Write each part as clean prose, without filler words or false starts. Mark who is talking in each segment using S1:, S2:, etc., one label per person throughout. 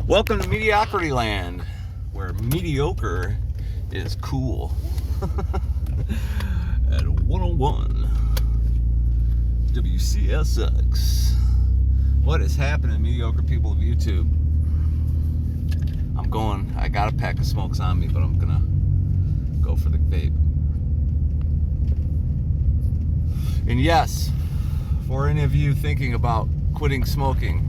S1: Welcome to Mediocrity Land, where mediocre is cool. At 101 WCSX. What is happening, mediocre people of YouTube? I got a pack of smokes on me, but I'm gonna go for the vape. And yes, for any of you thinking about quitting smoking,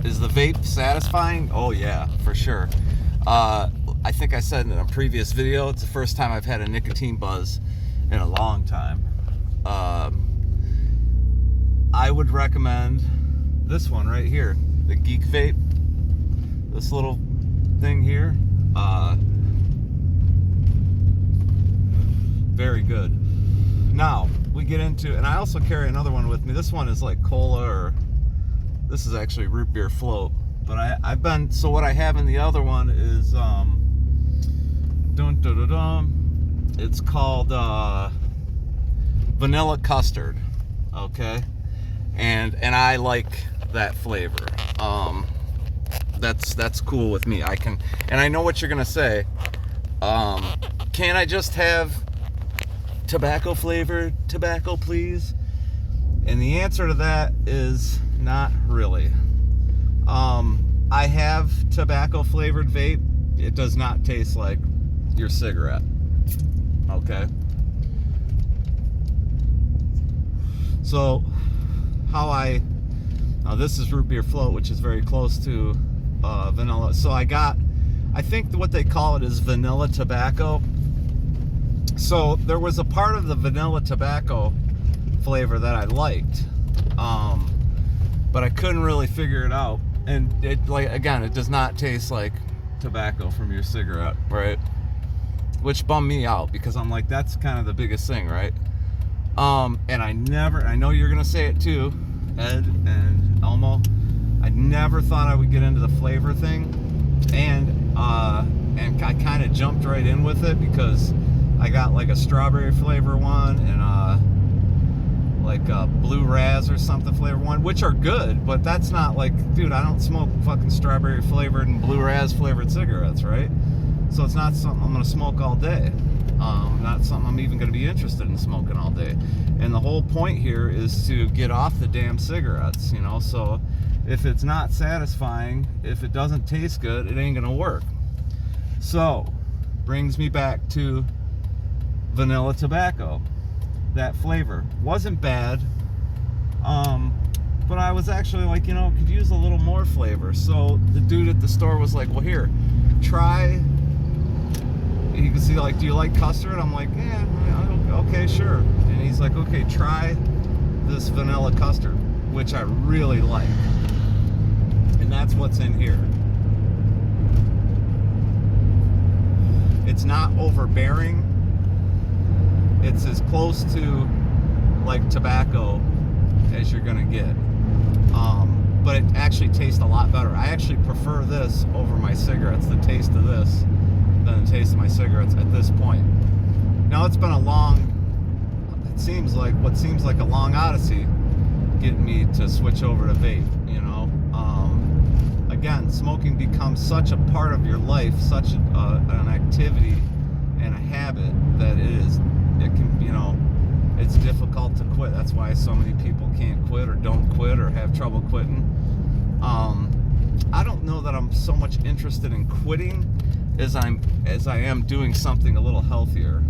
S1: is the vape satisfying? Oh yeah, for sure. I think I said in a previous video, it's the first time I've had a nicotine buzz in a long time. I would recommend this one right here, the Geek Vape. This little thing here, very good. Now we get into, and I also carry another one with me. This one is like cola, or this is actually root beer float. But so what I have in the other one is it's called vanilla custard. Okay, and I like that flavor. That's cool with me. And I know what you're gonna say. Can't I just have tobacco flavored tobacco, please? And the answer to that is not really. I have tobacco flavored vape. It does not taste like your cigarette. Okay. So now this is root beer float, which is very close to vanilla. So I think what they call it is vanilla tobacco. So there was a part of the vanilla tobacco flavor that I liked, but I couldn't really figure it out. And it does not taste like tobacco from your cigarette, right? Which bummed me out, because I'm like, that's kind of the biggest thing, right? And I know you're gonna say it too, Ed and Elmo, I never thought I would get into the flavor thing, and I kind of jumped right in with it, because I got like a strawberry flavor one and like a blue raz or something flavor one, which are good, but that's not like, dude, I don't smoke fucking strawberry flavored and blue raz flavored cigarettes, right? So it's not something I'm gonna smoke all day. Not something I'm even gonna be interested in smoking all day. And the whole point here is to get off the damn cigarettes, you know? So if it's not satisfying, if it doesn't taste good, it ain't gonna work. So, brings me back to vanilla tobacco. That flavor wasn't bad, but I was actually like, could use a little more flavor. So the dude at the store was like, well, here, try. You can see, like, do you like custard? I'm like, yeah, okay, sure. And he's like, okay, try this vanilla custard, which I really like. And that's what's in here. It's not overbearing. It's as close to like tobacco as you're gonna get. But it actually tastes a lot better. I actually prefer this over my cigarettes, the taste of this, than the taste of my cigarettes at this point. Now it's been what seems like a long odyssey getting me to switch over to vape, Again, smoking becomes such a part of your life, such an activity and a habit that it's difficult to quit. That's why so many people can't quit, or don't quit, or have trouble quitting. I don't know that I'm so much interested in quitting as I am doing something a little healthier,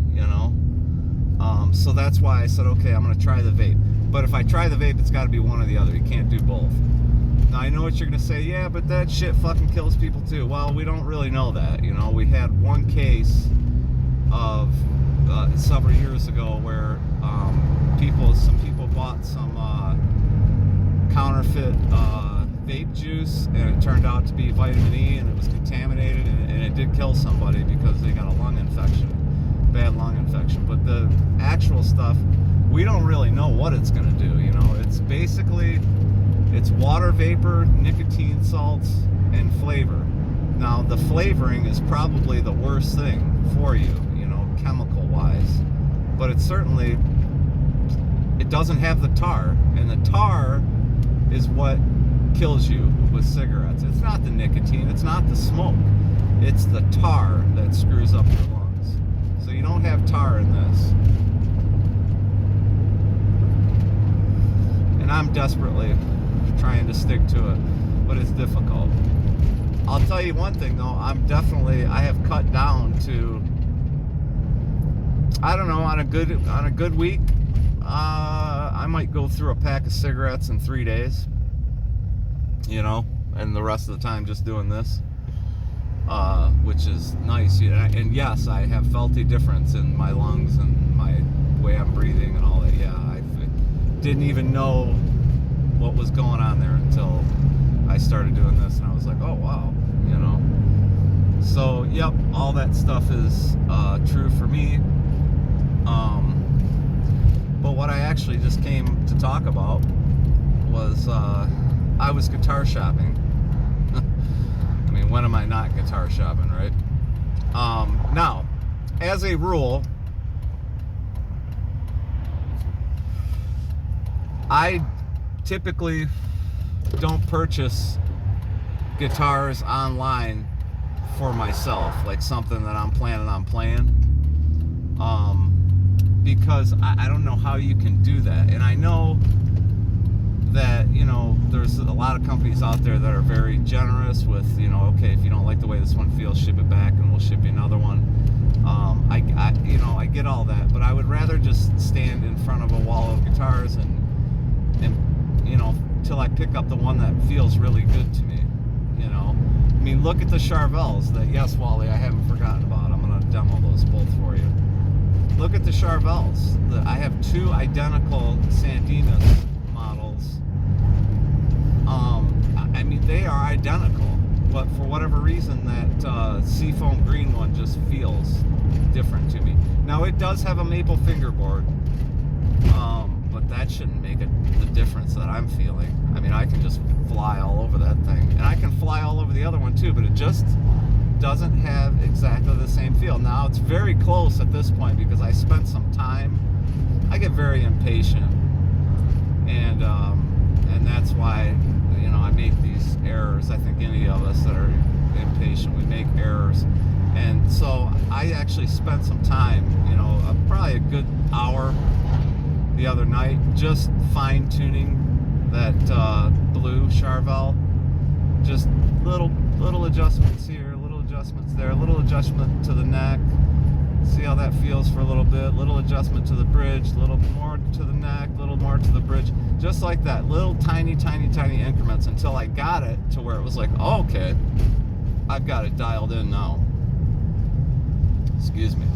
S1: So that's why I said, okay, I'm gonna try the vape. But if I try the vape, it's gotta be one or the other. You can't do both. Now, I know what you're gonna say, yeah, but that shit fucking kills people too. Well, we don't really know that, We had one case of several years ago where some people bought some counterfeit vape juice, and it turned out to be vitamin E, and it was contaminated, and it did kill somebody because they got a lung infection, bad lung infection. But the actual stuff, we don't really know what it's gonna do. It's basically, it's water vapor, nicotine salts, and flavor. Now, the flavoring is probably the worst thing for you, chemical wise, but it doesn't have the tar, and the tar is what kills you with cigarettes. It's not the nicotine, it's not the smoke, it's the tar that screws up your lungs. So you don't have tar in this. And I'm desperately trying to stick to it, but it's difficult. I'll tell you one thing though, I have cut down to, I don't know, on a good week, I might go through a pack of cigarettes in 3 days, you know, and the rest of the time just doing this, which is nice. And yes, I have felt a difference in my lungs and my way I'm breathing and all that. Yeah, I didn't even know what was going on there until I started doing this, and I was like, oh wow, you know. So yep, all that stuff is true for me. But what I actually just came to talk about was I was guitar shopping. I mean, when am I not guitar shopping, right? Now, as a rule, I typically don't purchase guitars online for myself, like something that I'm planning on playing, because I don't know how you can do that. And I know that, you know, there's a lot of companies out there that are very generous with, you know, okay, if you don't like the way this one feels, ship it back and we'll ship you another one. I get all that, but I would rather just stand in front of a wall of guitars and you know, till I pick up the one that feels really good to me, you know. I mean, look at the Charvels that, yes, Wally, I haven't forgotten about. I'm going to demo those both for you. Look at the Charvels. I have two identical Sandinas models. I mean, they are identical, but for whatever reason, that seafoam green one just feels different to me. Now, it does have a maple fingerboard, but that shouldn't make the difference that I'm feeling. I mean, I can just fly all over that thing, and I can fly all over the other one too, but it just doesn't have exactly the same feel. Now, it's very close at this point because I spent some time. I get very impatient, and that's why, you know, I make these errors. I think any of us that are impatient, we make errors. And so I actually spent some time, you know, probably a good hour the other night, just fine-tuning that blue Charvel. Just little adjustments here, little adjustments there, little adjustment to the neck. See how that feels for a little bit. Little adjustment to the bridge, a little more to the neck, a little more to the bridge. Just like that, little tiny increments until I got it to where it was like, oh, okay, I've got it dialed in now. Excuse me.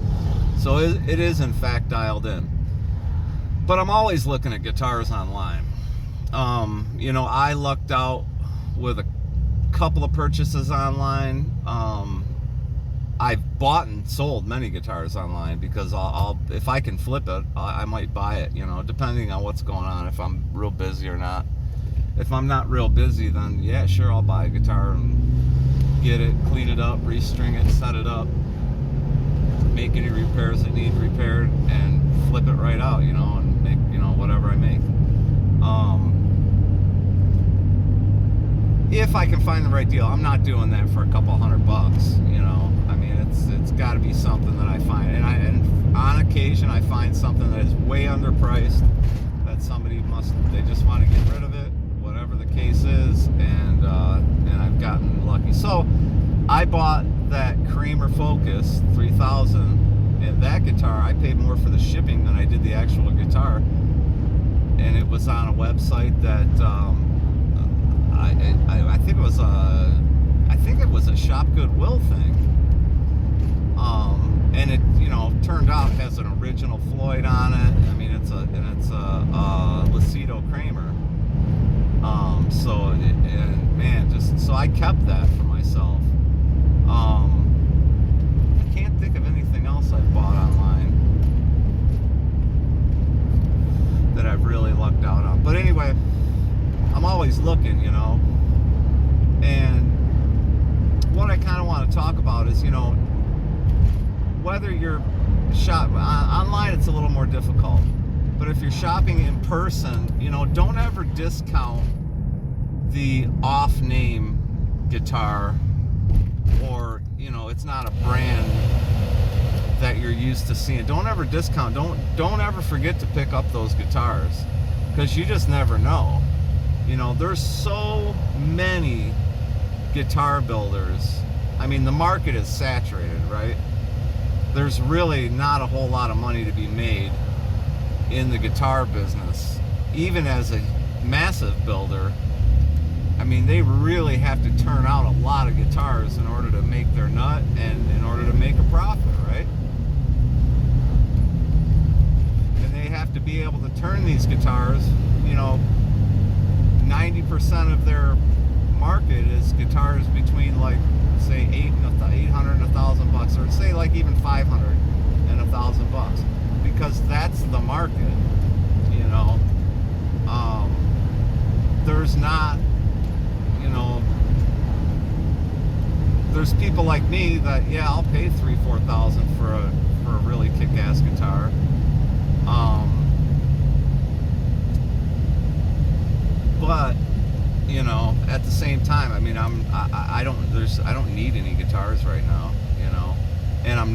S1: So it is in fact dialed in. But I'm always looking at guitars online. You know, I lucked out with a couple of purchases online. I've bought and sold many guitars online because I'll if I can flip it, I might buy it, you know, depending on what's going on, if I'm real busy or not. If I'm not real busy, then yeah, sure, I'll buy a guitar and get it, clean it up, restring it, set it up, make any repairs that need repaired, and flip it right out, you know, and make, you know, whatever I make. If I can find the right deal. I'm not doing that for a couple $100, you know. I mean, it's got to be something that I find, and on occasion I find something that is way underpriced, that somebody they just want to get rid of it, whatever the case is, and I've gotten lucky. So I bought that Kramer Focus 3000, and that guitar, I paid more for the shipping than I did the actual guitar, and it was on a website that I think it was a Shop Goodwill thing, and it, you know, turned out it has an original Floyd on it. I mean, it's a Lucido Kramer. So I kept that for myself. I can't think of anything else I've bought online that I've really lucked out on. But anyway, I'm always looking, you know. And what I kind of want to talk about is, you know, whether you're online, it's a little more difficult. But if you're shopping in person, you know, don't ever discount the off-name guitar, or it's not a brand that you're used to seeing. Don't ever discount. Don't ever forget to pick up those guitars, because you just never know. There's so many guitar builders. I mean, the market is saturated, right? There's really not a whole lot of money to be made in the guitar business. Even as a massive builder, I mean, they really have to turn out a lot of guitars in order to make their nut and in order to make a profit, right? And they have to be able to turn these guitars, 90% of their market is guitars between, like, say $800 and $1,000, or say like even $500 and $1,000, because that's the market. There's not, there's people like me that, yeah, I'll pay $3,000-$4,000 for a really kick-ass guitar. But at the same time, I mean, I don't need any guitars right now, and I'm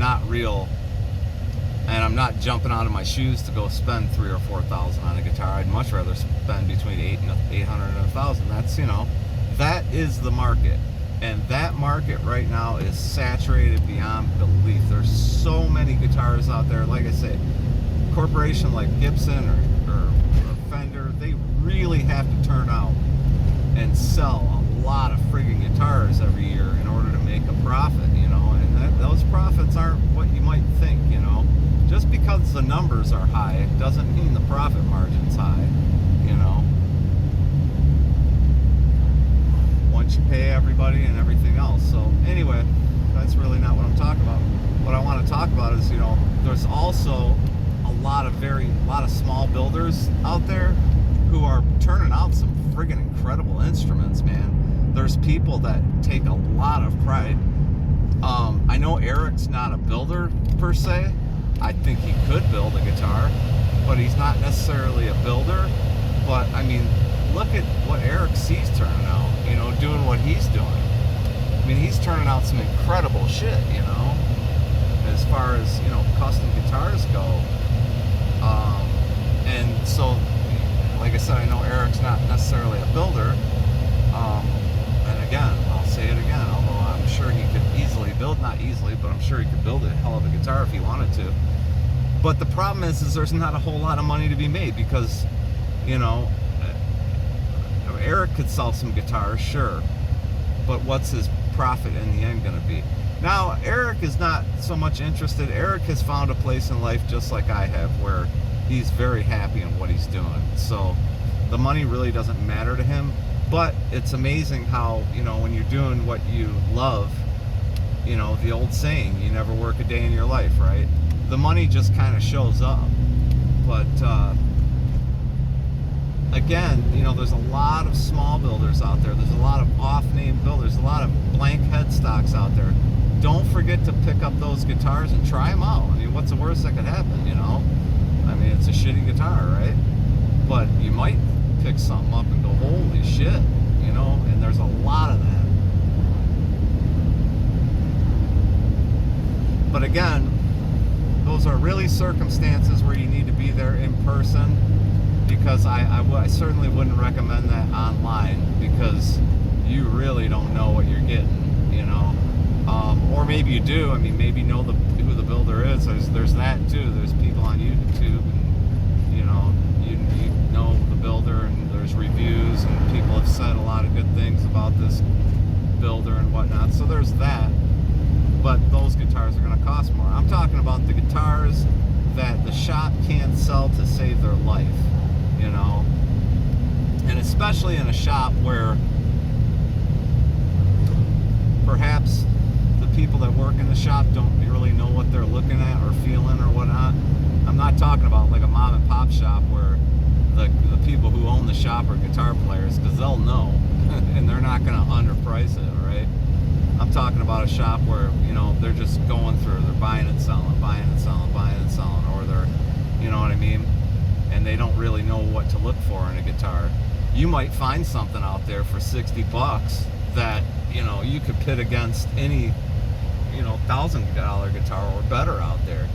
S1: not jumping out of my shoes to go spend $3,000 or $4,000 on a guitar. I'd much rather spend between $800 and $1,000. That's that is the market, and that market right now is saturated beyond belief. There's so many guitars out there. Like I say, a corporation like Gibson or Fender, they really have to turn out and sell a lot of friggin' guitars every year in order to make a profit, and those profits aren't what you might think. Just because the numbers are high doesn't mean the profit margin's high. Once you pay everybody and everything else. So anyway, that's really not what I'm talking about. What I want to talk about is, there's also a lot of small builders out there who are turning out some friggin' incredible instruments, man. There's people that take a lot of pride. I know Eric's not a builder per se. I think he could build a guitar, but he's not necessarily a builder. But I mean, look at what Eric C's turning out, doing what he's doing. I mean, he's turning out some incredible shit, as far as, custom guitars go. And so, like I said, I know Eric's not necessarily a builder. And again, I'll say it again, although I'm sure he could easily build, not easily, but I'm sure he could build a hell of a guitar if he wanted to. But the problem is there's not a whole lot of money to be made, because, Eric could sell some guitars, sure, but what's his profit in the end going to be? Now, Eric is not so much interested. Eric has found a place in life, just like I have, where he's very happy in what he's doing. So the money really doesn't matter to him. But it's amazing how, when you're doing what you love, the old saying, you never work a day in your life, right? The money just kind of shows up. But again, there's a lot of small builders out there. There's a lot of off-name builders, a lot of blank headstocks out there. Don't forget to pick up those guitars and try them out. I mean, what's the worst that could happen, I mean, it's a shitty guitar, right? But you might pick something up and go, holy shit, and there's a lot of that. But again, those are really circumstances where you need to be there in person, because I certainly wouldn't recommend that online, because you really don't know what you're getting, or maybe you do. I mean, maybe you know who the builder is. There's that too. There's people on YouTube, and you know the builder, and there's reviews, and people have said a lot of good things about this builder and whatnot. So there's that. But those guitars are going to cost more. I'm talking about the guitars that the shop can't sell to save their life, and especially in a shop where perhaps the people that work in the shop don't really know what they're looking at or feeling or whatnot. I'm not talking about like a mom and pop shop where the people who own the shop are guitar players, because they'll know and they're not going to underprice it, right? I'm talking about a shop where, they're just going through, they're buying and selling, buying and selling, buying and selling, or they're, you know what I mean? And they don't really know what to look for in a guitar. you might find something out there for $60 that, you know, you could pit against any, you know, $1,000 guitar or better out there.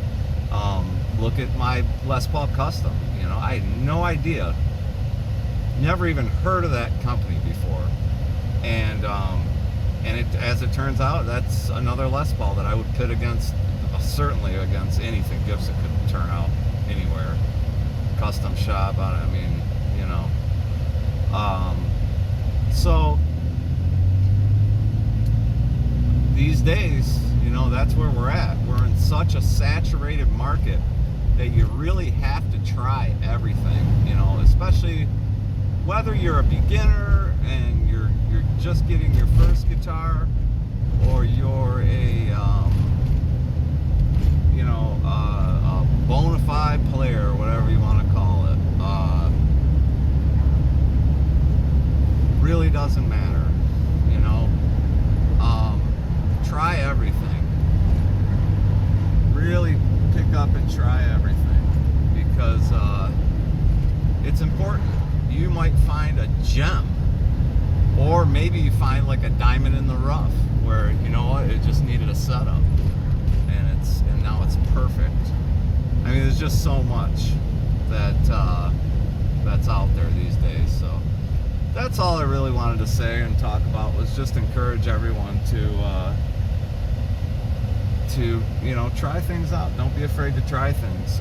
S1: Look at my Les Paul Custom. You know, I had no idea, never even heard of that company before, and it, as it turns out, that's another Les Paul that I would pit against, certainly against anything Gibson could turn out anywhere. Custom shop, I mean, you know. So these days, you know, that's where we're at. We're in such a saturated market that you really have to try everything, you know, especially whether you're a beginner and you're just getting your first guitar, or you're a you know, a bona fide player, or whatever you want to call it. Really doesn't matter, you know. Try everything. Really pick up and try everything, because it's important. You might find a gem, or maybe you find like a diamond in the rough where, you know what, it just needed a setup, and now it's perfect. I mean, there's just so much that that's out there these days. So that's all I really wanted to say and talk about, was just encourage everyone to you know, try things out. Don't be afraid to try things.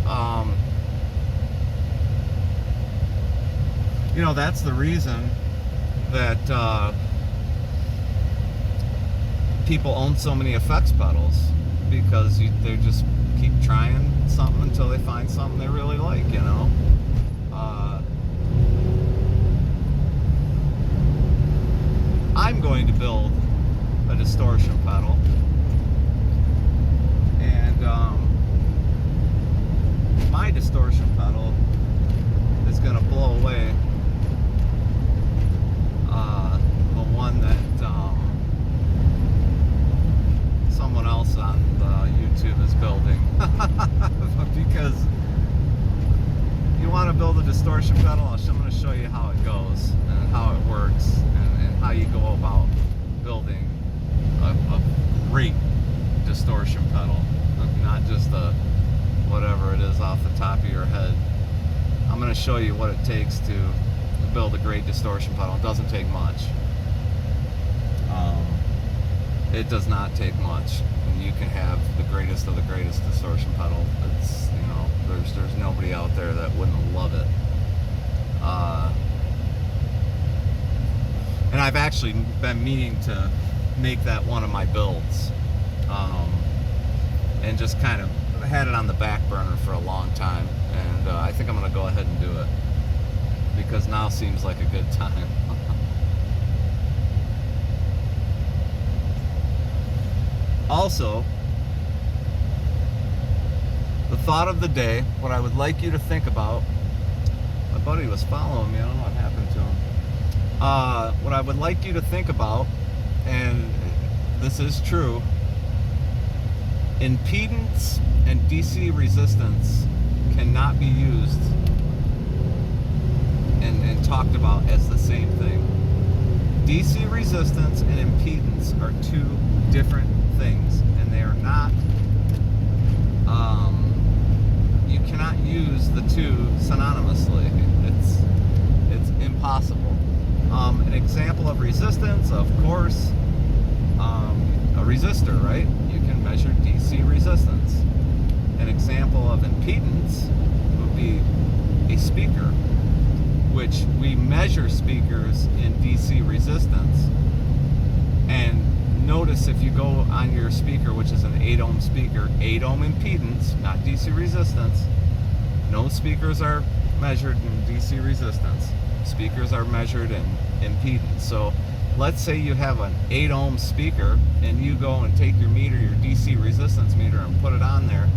S1: You know, that's the reason that people own so many effects pedals, because they just keep trying something until they find something they really like, you know. I'm going to build a distortion pedal, and my distortion pedal is going to blow away the one that someone else on YouTube is building. Because you want to build a distortion pedal, I'm going to show you how it goes and how it works, and how you go about building a great distortion pedal, not just a whatever it is off the top of your head. I'm going to show you what it takes to build a great distortion pedal. It doesn't take much. It does not take much, and you can have the greatest of the greatest distortion pedal. It's, you know, there's nobody out there that wouldn't love it. And I've actually been meaning to make that one of my builds, and just kind of had it on the back burner for a long time, and I think I'm going to go ahead and do it, because now seems like a good time. Also, the thought of the day, what I would like you to think about, my buddy was following me, I don't know what happened to him. What I would like you to think about, and this is true, impedance and DC resistance cannot be used and talked about as the same thing. DC resistance and impedance are two different things, and they are not, you cannot use the two synonymously. It's impossible. An example of resistance, of course, a resistor, right? You can measure DC resistance. An example of impedance would be a speaker, which we measure speakers in DC resistance. And notice, if you go on your speaker, which is an 8 ohm speaker, 8 ohm impedance, not DC resistance. No speakers are measured in DC resistance. Speakers are measured in impedance. So let's say you have an 8 ohm speaker, and you go and take your meter, your DC resistance meter, and put it on there.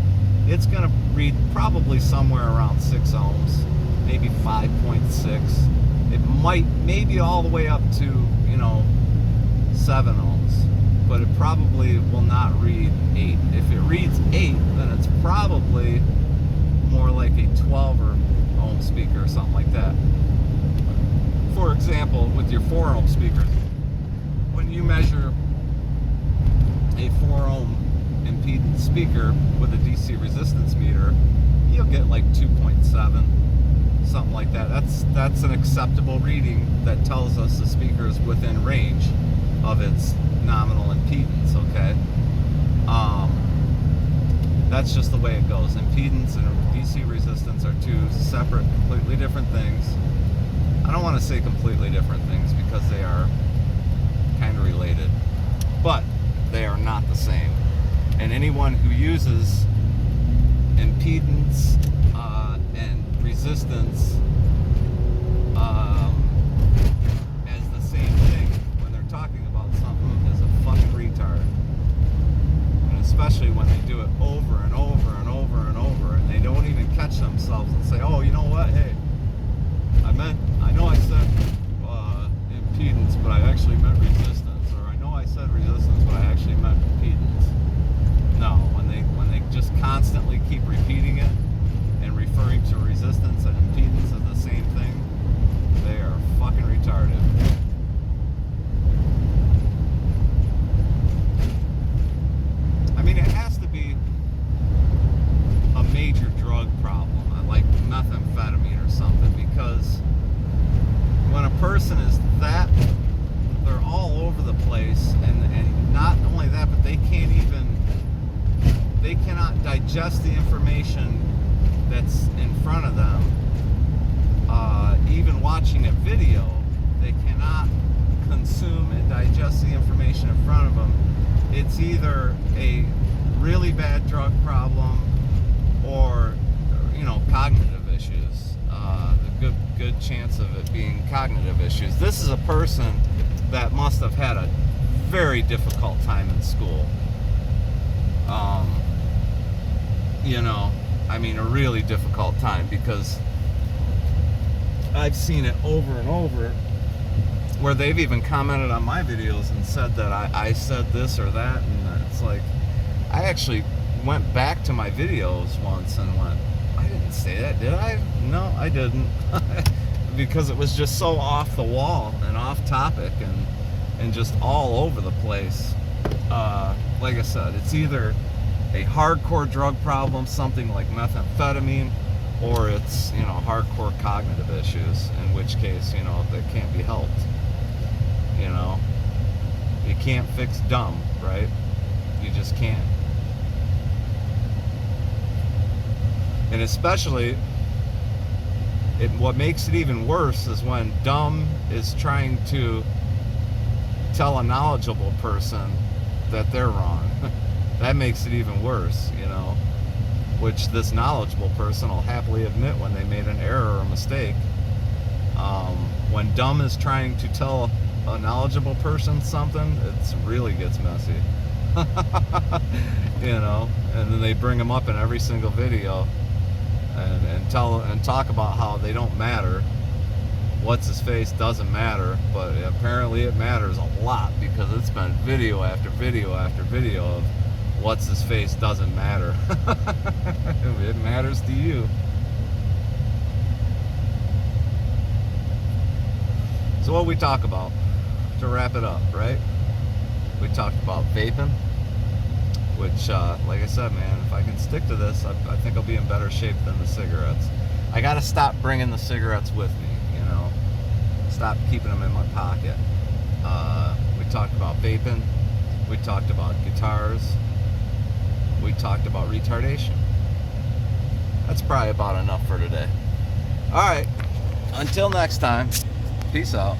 S1: It's going to read probably somewhere around 6 ohms, maybe 5.6. It might, maybe all the way up to, you know, 7 ohms, but it probably will not read 8. If it reads 8, then it's probably more like a 12 ohm speaker or something like that. for example, with your 4 ohm speakers, when you measure a 4 ohm impedance speaker with a DC resistance meter, you'll get like 2.7, something like that. That's an acceptable reading that tells us the speaker is within range of its nominal impedance, okay? That's just the way it goes. Impedance and DC resistance are two separate, completely different things. I don't want to say completely different things because they are kind of related, but they are not the same. And anyone who uses impedance and resistance as the same thing when they're talking about something is a fucking retard. And especially when they do it over and over and over and over, and they don't even catch themselves and say, oh, you know what, hey, I know I said impedance, but I actually meant resistance, or I know I said resistance, but I actually meant impedance. No, when they just constantly keep repeating it and referring to resistance and impedance as the same thing, they are fucking retarded. I mean, it has to be a major drug problem, like methamphetamine or something, because when a person is that, they're all over the place, and not only that, but they cannot digest the information that's in front of them. Even watching a video, they cannot consume and digest the information in front of them. It's either a really bad drug problem or, cognitive issues. The good chance of it being cognitive issues. This is a person that must have had a very difficult time in school. A really difficult time, because I've seen it over and over where they've even commented on my videos and said that I said this or that, and it's like, I actually went back to my videos once and went, I didn't say that, did I? No, I didn't. Because it was just so off the wall and off topic and just all over the place. Like I said, it's either a hardcore drug problem, something like methamphetamine, or it's, hardcore cognitive issues, in which case, that can't be helped. You can't fix dumb, right? You just can't. And especially, what makes it even worse is when dumb is trying to tell a knowledgeable person that they're wrong. That makes it even worse, which this knowledgeable person will happily admit when they made an error or a mistake. When dumb is trying to tell a knowledgeable person something, it really gets messy. And then they bring them up in every single video and talk about how they don't matter. What's his face doesn't matter, but apparently it matters a lot, because it's been video after video after video of what's his face doesn't matter. It matters to you. So what we talk about, to wrap it up, right? We talked about vaping, which, like I said, man, if I can stick to this, I think I'll be in better shape than the cigarettes. I gotta stop bringing the cigarettes with me, stop keeping them in my pocket. We talked about vaping, we talked about guitars, we talked about retardation. That's probably about enough for today. Alright, until next time, peace out.